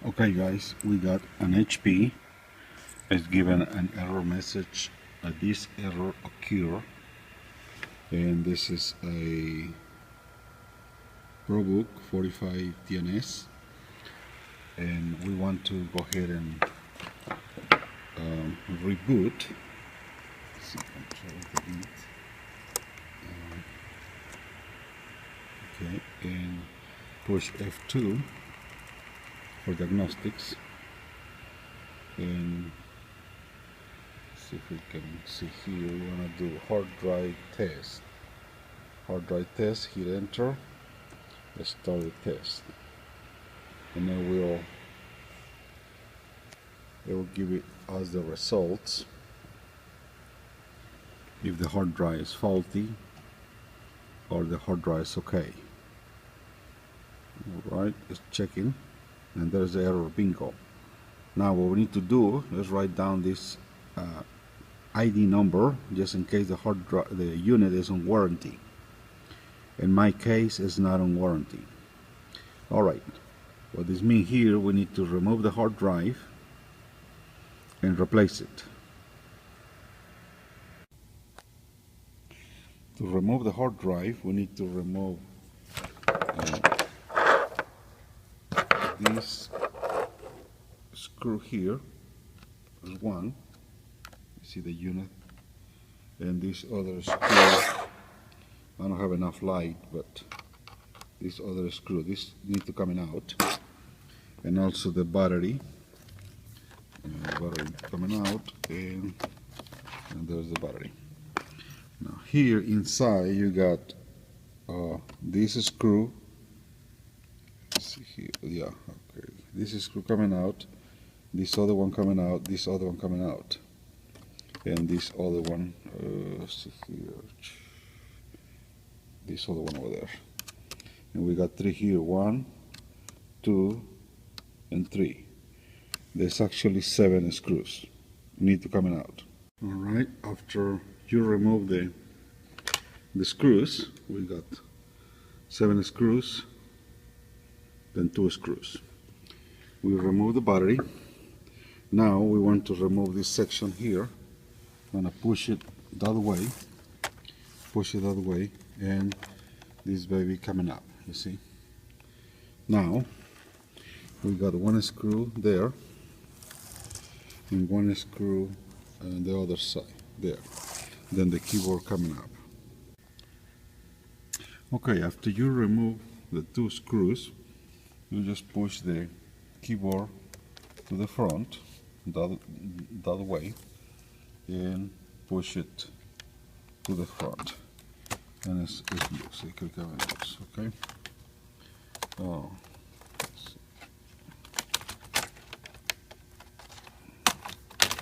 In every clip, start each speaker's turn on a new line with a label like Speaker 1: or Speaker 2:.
Speaker 1: Okay guys, we got an HP. It's given an error message. This error occur, and this is a ProBook 4510s, and we want to go ahead and reboot. Let's see, control delete. Okay, and push F2 for diagnostics, and see if we can see here. We want to do hard drive test. Hard drive test. Hit enter. Let's start the test, and then it will give us the results if the hard drive is faulty or the hard drive is okay. Alright, it's checking, and there's the error, bingo. Now what we need to do is write down this ID number just in case the unit is on warranty. In my case, it's not on warranty. Alright, what this means here, we need to remove the hard drive and replace it. To remove the hard drive, we need to remove this screw here. There's one. You see the unit, and this other screw. I don't have enough light, but this other screw, this needs to come out, and also the battery. Battery coming out, and there's the battery. Now here inside you got this screw. Let's see here, yeah, okay. This screw coming out, this other one coming out, this other one coming out, and this other one. Let's see here, this other one over there, and we got three here. 1, 2, and 3. There's actually 7 screws need to come out. All right, after you remove the screws, we got 7 screws, then 2 screws. We remove the battery. Now we want to remove this section here. I'm gonna push it the other way, and this baby coming up, you see. Now we got 1 screw there and 1 screw on the other side there, then the keyboard coming up. Okay, after you remove the 2 screws, you just push the keyboard to the front the other way and push it to the front, and it's loose. It could go in loose. Okay. Oh.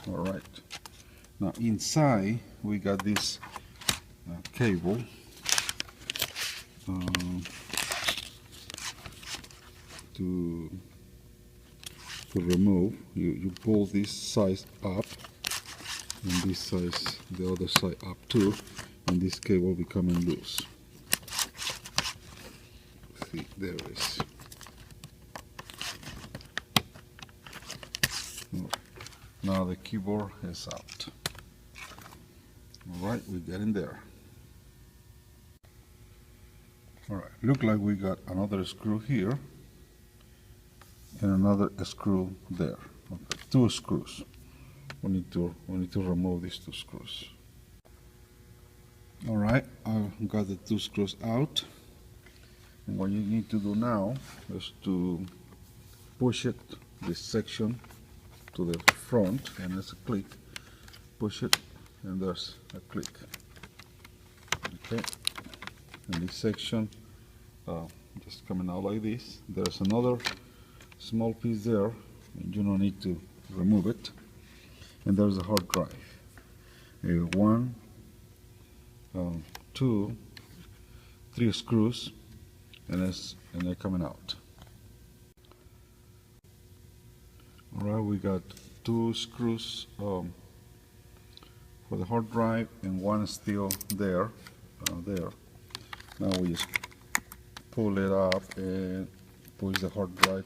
Speaker 1: All right. Now inside we got this cable. To remove, you pull this side up, and this side, the other side up too, and this cable becoming loose. See, there it is. Now the keyboard is out. All right, we get in there. All right, look like we got another screw here and another screw there. Okay, 2 screws. We need to remove these 2 screws. All right, I've got the 2 screws out, and what you need to do now is to push it, this section, to the front, and there's a click. Push it, and there's a click. Okay, and this section just coming out like this. There's another small piece there, and you don't need to remove it. And there's a hard drive. 1, 2, 3 screws, and they're coming out. All right, we got 2 screws for the hard drive, and 1 still there. Now we just pull it up and push the hard drive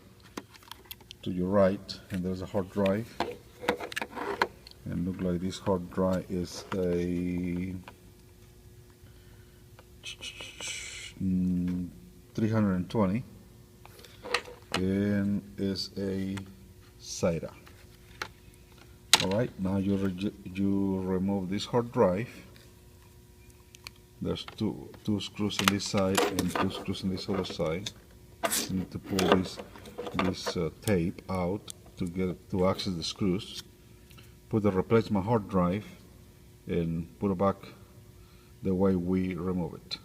Speaker 1: to your right, and there's a hard drive, and look like this hard drive is a 320 and is a SATA. Alright, now you remove this hard drive. There's two screws on this side and two screws on this other side. You need to pull this tape out to access the screws. Put the replacement hard drive and put it back the way we remove it.